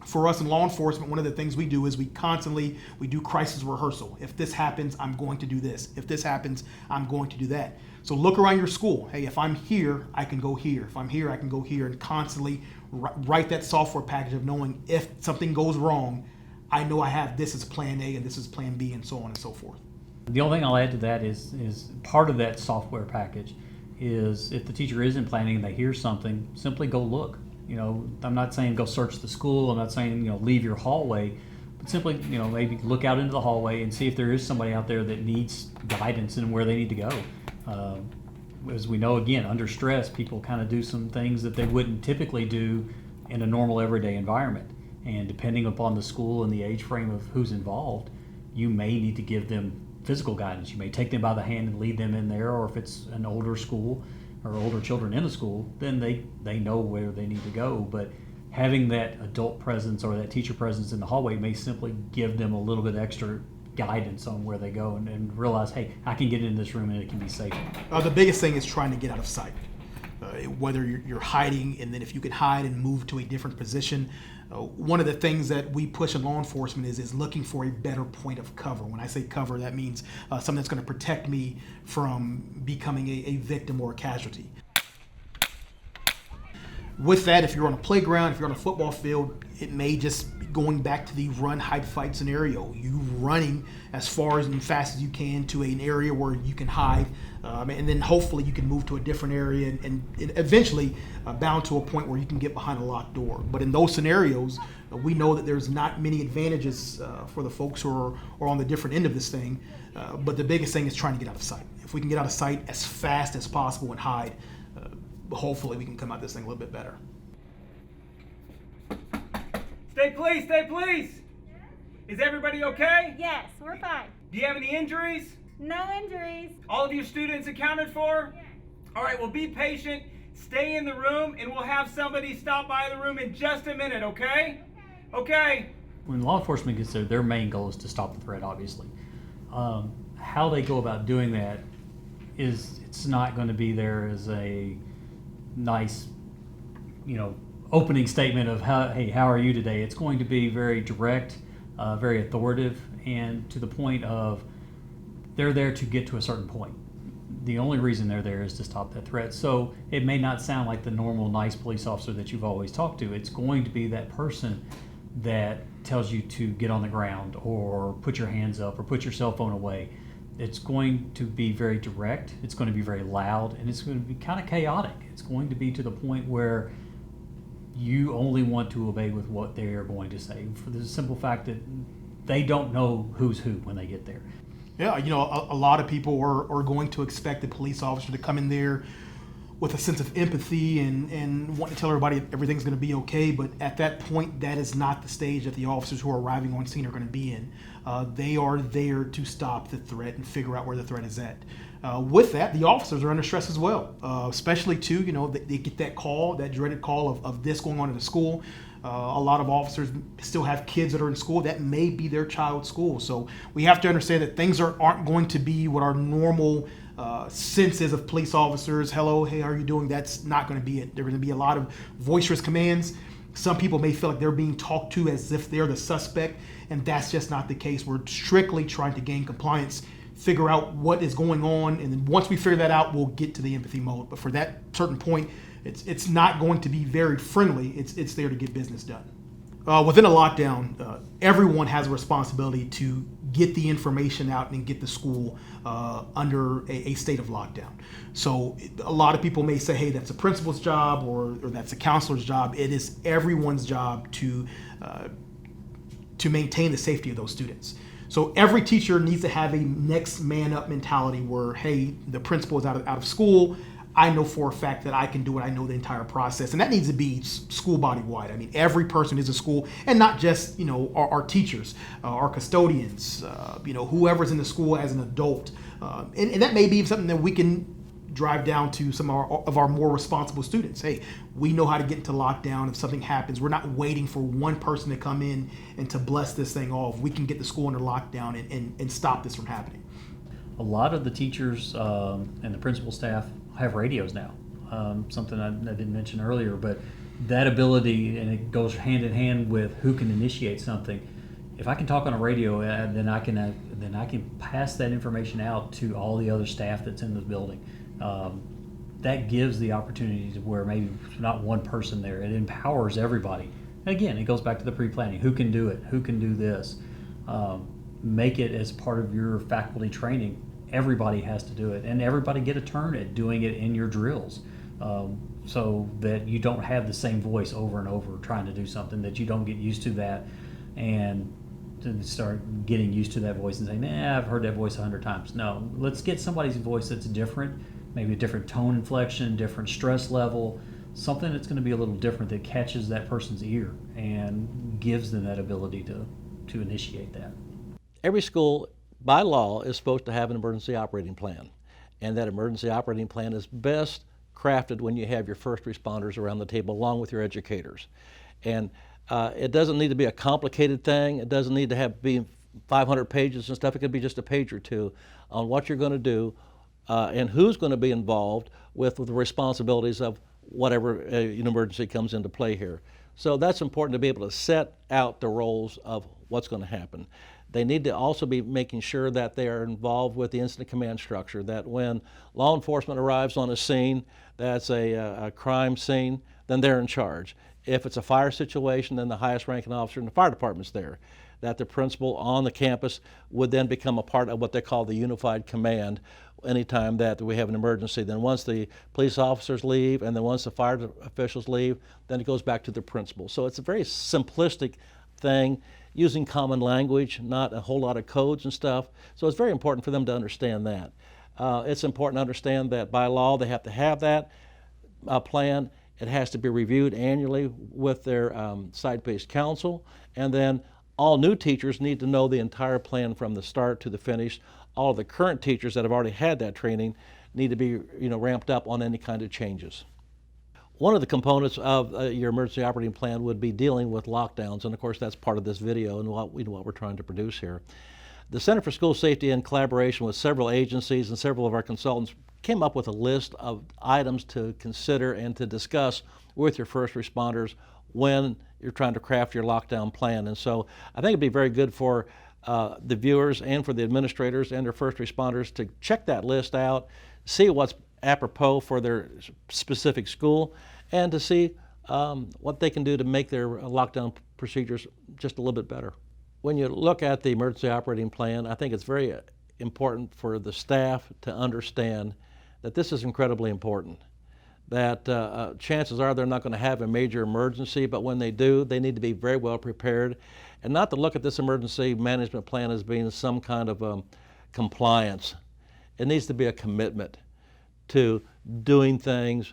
Speaker 4: For us in law enforcement, one of the things we do is we do crisis rehearsal. If this happens, I'm going to do this. If this happens, I'm going to do that. So look around your school. Hey, if I'm here, I can go here. If I'm here, I can go here, and constantly write that software package of knowing if something goes wrong, I know I have this as plan A and this is plan B, and so on and so forth.
Speaker 3: The only thing I'll add to that is part of that software package is if the teacher isn't planning and they hear something, simply go look. I'm not saying go search the school. I'm not saying, leave your hallway, but simply, maybe look out into the hallway and see if there is somebody out there that needs guidance in where they need to go. As we know, again, under stress, people kind of do some things that they wouldn't typically do in a normal everyday environment. And depending upon the school and the age frame of who's involved, you may need to give them physical guidance. You may take them by the hand and lead them in there, or if it's an older school, or older children in the school, then they know where they need to go. But having that adult presence or that teacher presence in the hallway may simply give them a little bit extra guidance on where they go and realize, hey, I can get in this room and it can be safe.
Speaker 4: The biggest thing is trying to get out of sight. Whether you're hiding, and then if you can hide and move to a different position. One of the things that we push in law enforcement is looking for a better point of cover. When I say cover, that means something that's going to protect me from becoming a victim or a casualty. With that, if you're on a playground, if you're on a football field, it may just be going back to the run, hide, fight scenario. You running as far and fast as you can to an area where you can hide, and then hopefully you can move to a different area and eventually bound to a point where you can get behind a locked door. But in those scenarios, we know that there's not many advantages for the folks who are on the different end of this thing, but the biggest thing is trying to get out of sight. If we can get out of sight as fast as possible and hide, hopefully we can come out this thing a little bit better.
Speaker 11: Stay please, stay please. Is everybody okay?
Speaker 5: Yes, we're fine.
Speaker 11: Do you have any injuries?
Speaker 5: No injuries.
Speaker 11: All of your students accounted for?
Speaker 5: Yes.
Speaker 11: All right, well, be patient. Stay in the room, and we'll have somebody stop by the room in just a minute, okay? Okay.
Speaker 3: When law enforcement gets there, their main goal is to stop the threat, obviously. How they go about doing that it's not going to be there as a nice, opening statement of how are you today? It's going to be very direct, very authoritative, and to the point of they're there to get to a certain point. The only reason they're there is to stop that threat. So it may not sound like the normal nice police officer that you've always talked to. It's going to be that person that tells you to get on the ground or put your hands up or put your cell phone away. It's going to be very direct, it's going to be very loud, and it's going to be kind of chaotic. It's going to be to the point where you only want to obey with what they are going to say, for the simple fact that they don't know who's who when they get there.
Speaker 4: Yeah, a lot of people are going to expect the police officer to come in there with a sense of empathy and want to tell everybody everything's going to be okay, but at that point, that is not the stage that the officers who are arriving on scene are going to be in. They are there to stop the threat and figure out where the threat is at. With that, the officers are under stress as well, especially too, they get that call, that dreaded call of this going on at the school. A lot of officers still have kids that are in school that may be their child's school. So we have to understand that things aren't going to be what our normal senses of police officers. Hello, hey, how are you doing? That's not going to be it. There are going to be a lot of boisterous commands. Some people may feel like they're being talked to as if they're the suspect, and that's just not the case. We're strictly trying to gain compliance figure out what is going on, and then once we figure that out, we'll get to the empathy mode. But for that certain point, it's not going to be very friendly. It's there to get business done. Within a lockdown, everyone has a responsibility to get the information out and get the school under a state of lockdown. So a lot of people may say, hey, that's a principal's job or that's a counselor's job. It is everyone's job to maintain the safety of those students. So every teacher needs to have a next man up mentality where, hey, the principal is out of school. I know for a fact that I can do it. I know the entire process, and that needs to be school body wide. I mean, every person is a school, and not just our teachers, our custodians, whoever's in the school as an adult, and that may be something that we can drive down to some of our more responsible students. Hey, we know how to get into lockdown if something happens. We're not waiting for one person to come in and to bless this thing off. We can get the school under lockdown and stop this from happening.
Speaker 3: A lot of the teachers and the principal staff have radios now. Something I didn't mention earlier, but that ability, and it goes hand in hand with who can initiate something. If I can talk on a radio, then I can pass that information out to all the other staff that's in the building. That gives the opportunity to where maybe not one person there. It empowers everybody. And again, it goes back to the pre-planning. Who can do it? Who can do this? Make it as part of your faculty training. Everybody has to do it, and everybody get a turn at doing it in your drills, so that you don't have the same voice over and over trying to do something, that you don't get used to that and to start getting used to that voice and saying, nah, I've heard that voice 100 times. No, let's get somebody's voice that's different, maybe a different tone inflection, different stress level, something that's going to be a little different that catches that person's ear and gives them that ability to initiate that.
Speaker 7: Every school, by law, is supposed to have an emergency operating plan, and that emergency operating plan is best crafted when you have your first responders around the table along with your educators. And it doesn't need to be a complicated thing. It doesn't need to be 500 pages and stuff. It could be just a page or two on what you're going to do and who's going to be involved with the responsibilities of whatever an emergency comes into play here. So that's important to be able to set out the roles of what's going to happen. They need to also be making sure that they are involved with the incident command structure, that when law enforcement arrives on a scene that's a crime scene, then they're in charge. If it's a fire situation, then the highest ranking officer in the fire department's there. That the principal on the campus would then become a part of what they call the unified command anytime that we have an emergency. Then once the police officers leave and then once the fire officials leave, then it goes back to the principal. So it's a very simplistic thing, using common language, not a whole lot of codes and stuff. So it's very important for them to understand that. It's important to understand that by law they have to have that plan. It has to be reviewed annually with their site-based council, and then all new teachers need to know the entire plan from the start to the finish. All of the current teachers that have already had that training need to be ramped up on any kind of changes. One of the components of your emergency operating plan would be dealing with lockdowns, and of course that's part of this video and what we're trying to produce here. The Center for School Safety, in collaboration with several agencies and several of our consultants, came up with a list of items to consider and to discuss with your first responders when you're trying to craft your lockdown plan. And so I think it'd be very good for the viewers and for the administrators and their first responders to check that list out, see what's apropos for their specific school, and to see what they can do to make their lockdown procedures just a little bit better. When you look at the emergency operating plan, I think it's very important for the staff to understand that this is incredibly important. That chances are they're not going to have a major emergency, but when they do, they need to be very well prepared, and not to look at this emergency management plan as being some kind of compliance. It needs to be a commitment to doing things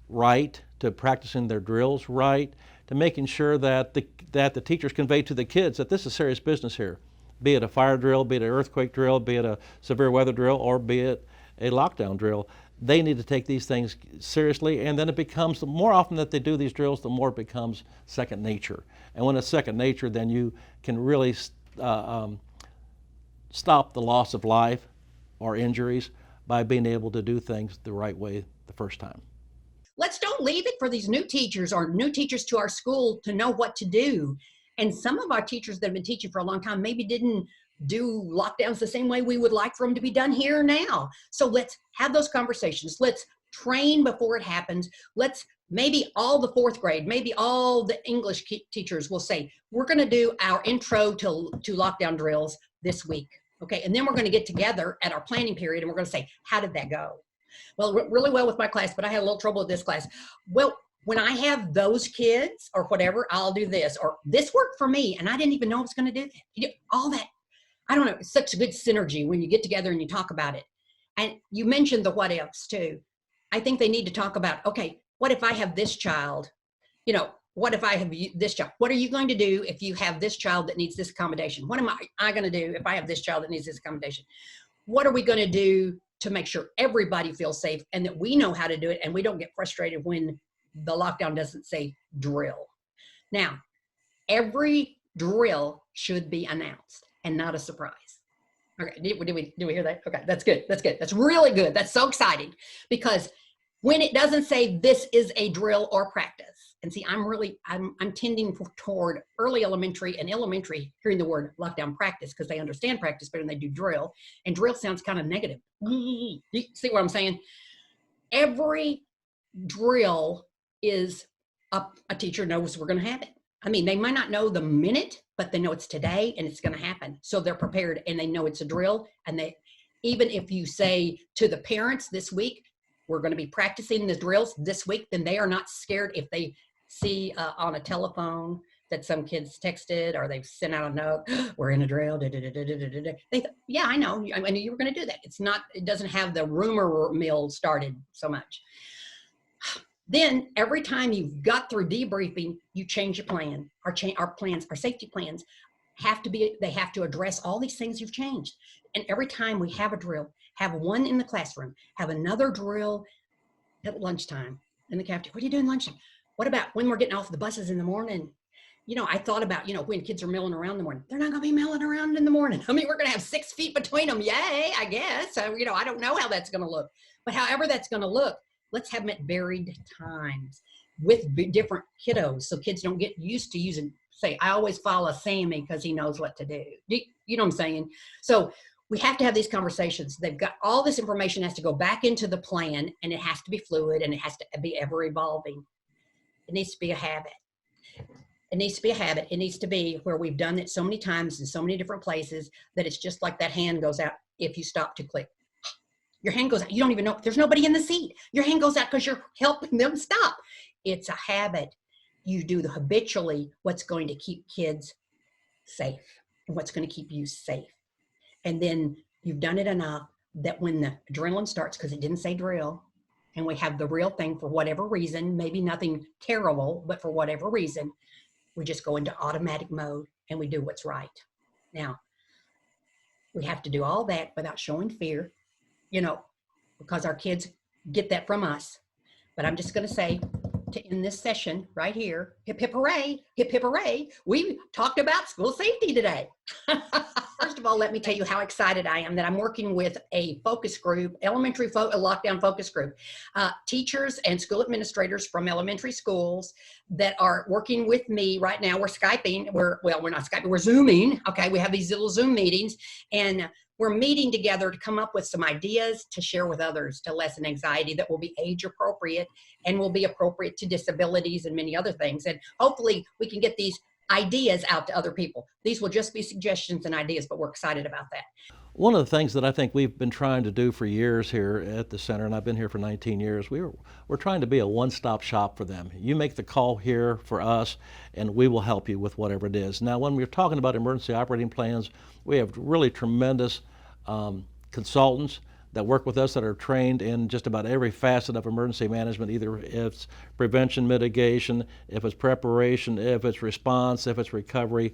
Speaker 7: right, to practicing their drills right, to making sure that the teachers convey to the kids that this is serious business here, be it a fire drill, be it an earthquake drill, be it a severe weather drill, or be it a lockdown drill. They need to take these things seriously, and then it becomes, the more often that they do these drills, the more it becomes second nature. And when it's second nature, then you can really stop the loss of life or injuries by being able to do things the right way the first time.
Speaker 9: Let's don't leave it for these new teachers or new teachers to our school to know what to do. And some of our teachers that have been teaching for a long time maybe didn't do lockdowns the same way we would like for them to be done here now. So let's have those conversations. Let's train before it happens. Let's maybe all the fourth grade, maybe all the English teachers will say, we're going to do our intro to lockdown drills this week. Okay. And then we're going to get together at our planning period and we're going to say, how did that go? Well, really well with my class, but I had a little trouble with this class. Well, when I have those kids or whatever, I'll do this, or this worked for me. And I didn't even know I was going to do that. All that. I don't know. It's such a good synergy when you get together and you talk about it. And you mentioned the what ifs too. I think they need to talk about, okay, what if I have this child? You know, what if I have this child? What are you going to do if you have this child that needs this accommodation? What am I going to do if I have this child that needs this accommodation? What are we going to do to make sure everybody feels safe and that we know how to do it and we don't get frustrated when the lockdown doesn't say drill? Now, every drill should be announced and not a surprise. Okay, did we hear that? Okay, that's good. That's good. That's really good. That's so exciting, because when it doesn't say this is a drill or practice, and see, I'm tending toward early elementary and elementary hearing the word lockdown practice because they understand practice better than they do drill, and drill sounds kind of negative. You see what I'm saying? Every drill is a teacher knows we're going to have it. I mean, they might not know the minute, but they know it's today and it's going to happen. So they're prepared and they know it's a drill. And even if you say to the parents this week, we're going to be practicing the drills this week, then they are not scared if they see on a telephone that some kids texted or they've sent out a note, we're in a drill. Yeah, I know. I knew you were going to do that. It doesn't have the rumor mill started so much. Then every time you've got through debriefing, you change your plan. Our plans, our safety plans they have to address all these things you've changed. And every time we have a drill, have one in the classroom, have another drill at lunchtime in the cafeteria. What are you doing lunchtime? What about when we're getting off the buses in the morning? You know, I thought about, when kids are milling around in the morning, they're not going to be milling around in the morning. I mean, we're going to have 6 feet between them. Yay, I guess. So, I don't know how that's going to look, but however that's going to look, let's have them at varied times with different kiddos so kids don't get used to using, say, I always follow Sammy because he knows what to do. You know what I'm saying? So we have to have these conversations. They've got all this information has to go back into the plan, and it has to be fluid and it has to be ever evolving. It needs to be a habit. It needs to be a habit. It needs to be where we've done it so many times in so many different places that it's just like that hand goes out if you stop to click. Your hand goes out. You don't even know. There's nobody in the seat. Your hand goes out because you're helping them stop. It's a habit. You do habitually what's going to keep kids safe and what's going to keep you safe. And then you've done it enough that when the adrenaline starts, because it didn't say drill, and we have the real thing for whatever reason, maybe nothing terrible, but for whatever reason, we just go into automatic mode and we do what's right. Now, we have to do all that without showing fear, because our kids get that from us. But I'm just going to say, to end this session right here, hip, hip, hooray, hip, hip, hooray. We talked about school safety today. First of all, let me tell you how excited I am that I'm working with a focus group, a lockdown focus group, teachers and school administrators from elementary schools that are working with me right now. We're Skyping. We're not Skyping, we're Zooming. Okay, we have these little Zoom meetings, and we're meeting together to come up with some ideas to share with others to lessen anxiety that will be age appropriate and will be appropriate to disabilities and many other things. And hopefully we can get these ideas out to other people. These will just be suggestions and ideas, but we're excited about that.
Speaker 7: One of the things that I think we've been trying to do for years here at the center, and I've been here for 19 years, we're trying to be a one-stop shop for them. You make the call here for us, and we will help you with whatever it is. Now, when we're talking about emergency operating plans, we have really tremendous consultants that work with us that are trained in just about every facet of emergency management, either if it's prevention, mitigation, if it's preparation, if it's response, if it's recovery.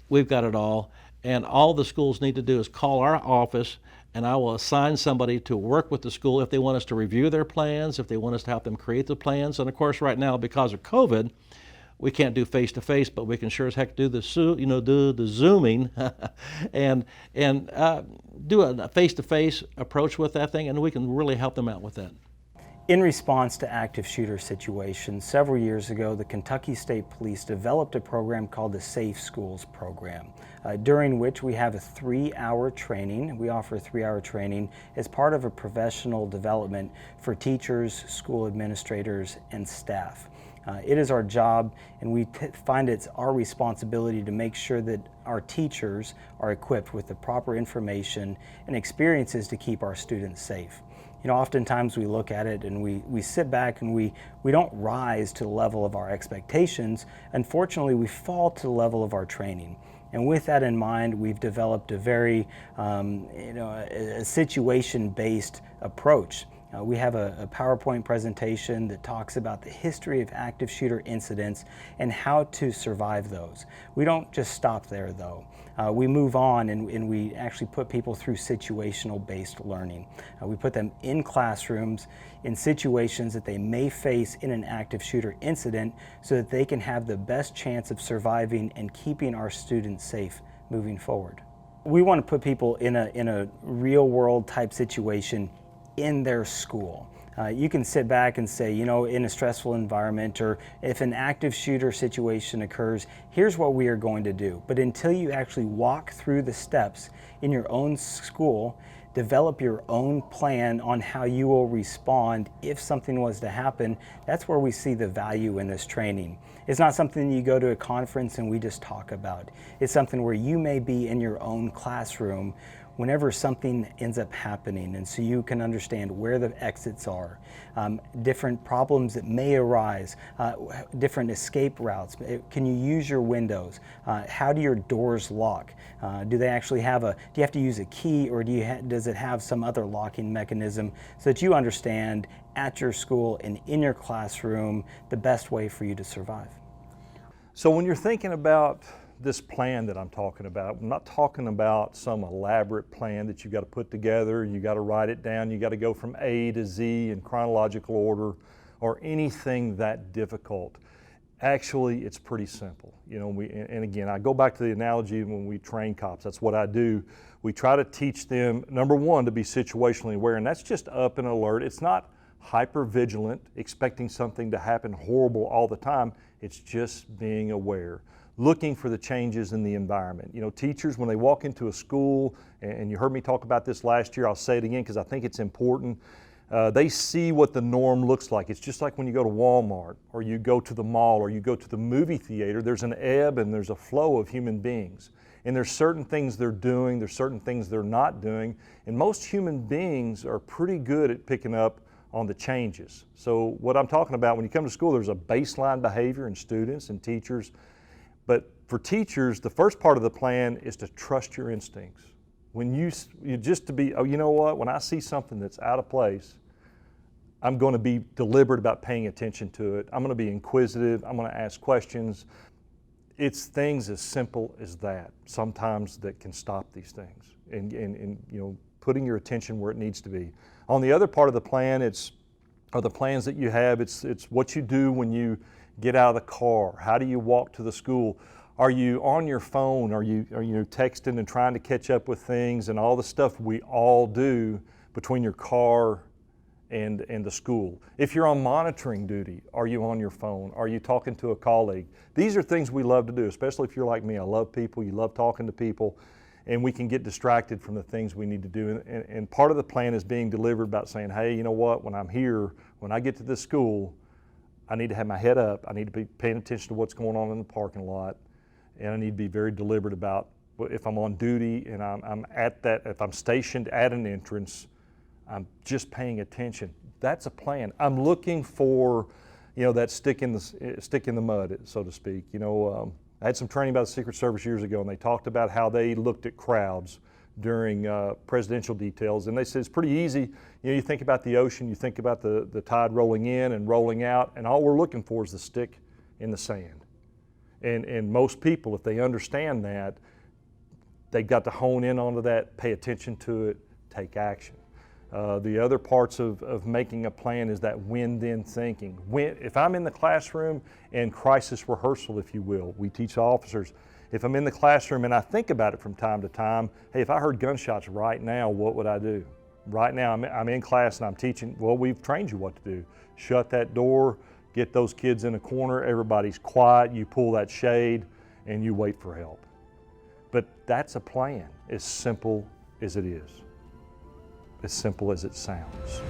Speaker 7: We've got it all. And all the schools need to do is call our office, and I will assign somebody to work with the school if they want us to review their plans, if they want us to help them create the plans. And of course, right now, because of COVID, we can't do face-to-face, but we can sure as heck do the Zooming and do a face-to-face approach with that thing, and we can really help them out with that.
Speaker 6: In response to active shooter situations, several years ago, the Kentucky State Police developed a program called the Safe Schools Program, during which we have a 3-hour training. We offer a 3-hour training as part of a professional development for teachers, school administrators, and staff. It is our job, and we find it's our responsibility to make sure that our teachers are equipped with the proper information and experiences to keep our students safe. You know, oftentimes we look at it and we sit back and we don't rise to the level of our expectations. Unfortunately, we fall to the level of our training. And with that in mind, we've developed a very a situation-based approach. We have a PowerPoint presentation that talks about the history of active shooter incidents and how to survive those. We don't just stop there though. We move on and we actually put people through situational based learning. We put them in classrooms in situations that they may face in an active shooter incident so that they can have the best chance of surviving and keeping our students safe moving forward. We want to put people in a real world type situation in their school. You can sit back and say, you know, in a stressful environment or if an active shooter situation occurs, here's what we are going to do. But until you actually walk through the steps in your own school, develop your own plan on how you will respond if something was to happen, that's where we see the value in this training. It's not something you go to a conference and we just talk about. It's something where you may be in your own classroom whenever something ends up happening, and so you can understand where the exits are, different problems that may arise, different escape routes. Can you use your windows? How do your doors lock? Do they actually have do you have to use a key, or does it have some other locking mechanism, so that you understand at your school and in your classroom the best way for you to survive?
Speaker 8: So when you're thinking about this plan that I'm talking about, I'm not talking about some elaborate plan that you got to put together, you got to write it down, you got to go from A to Z in chronological order, or anything that difficult. Actually, it's pretty simple. You know, and again, I go back to the analogy when we train cops. That's what I do. We try to teach them, number one, to be situationally aware, and that's just up and alert. It's not hyper vigilant, expecting something to happen horrible all the time. It's just being aware, looking for the changes in the environment. You know, teachers, when they walk into a school, and you heard me talk about this last year, I'll say it again because I think it's important, they see what the norm looks like. It's just like when you go to Walmart, or you go to the mall, or you go to the movie theater, there's an ebb and there's a flow of human beings. And there's certain things they're doing, there's certain things they're not doing, and most human beings are pretty good at picking up on the changes. So what I'm talking about, when you come to school, there's a baseline behavior in students and teachers. But for teachers, the first part of the plan is to trust your instincts. When you just to be, oh, you know what, when I see something that's out of place, I'm going to be deliberate about paying attention to it. I'm going to be inquisitive. I'm going to ask questions. It's things as simple as that sometimes that can stop these things, and you know, putting your attention where it needs to be. On the other part of the plan, are the plans that you have. It's what you do when you get out of the car. How do you walk to the school? Are you on your phone? Are you texting and trying to catch up with things and all the stuff we all do between your car and the school? If you're on monitoring duty, are you on your phone? Are you talking to a colleague? These are things we love to do, especially if you're like me. I love people, you love talking to people, and we can get distracted from the things we need to do. And part of the plan is being delivered about saying, hey, you know what, when I'm here, when I get to this school, I need to have my head up, I need to be paying attention to what's going on in the parking lot, and I need to be very deliberate about if I'm on duty and I'm at that, if I'm stationed at an entrance, I'm just paying attention. That's a plan. I'm looking for, you know, that stick in the mud, so to speak. You know, I had some training about the Secret Service years ago, and they talked about how they looked at crowds during presidential details, and they said it's pretty easy. You know, you think about the ocean, you think about the tide rolling in and rolling out, and all we're looking for is the stick in the sand. And most people, if they understand that, they've got to hone in onto that, pay attention to it, take action. The other parts of making a plan is that when-then thinking. If I'm in the classroom and crisis rehearsal, if you will, we teach officers, if I'm in the classroom and I think about it from time to time, hey, if I heard gunshots right now, what would I do? Right now, I'm in class and I'm teaching, well, we've trained you what to do. Shut that door, get those kids in a corner, everybody's quiet, you pull that shade, and you wait for help. But that's a plan, as simple as it is, as simple as it sounds.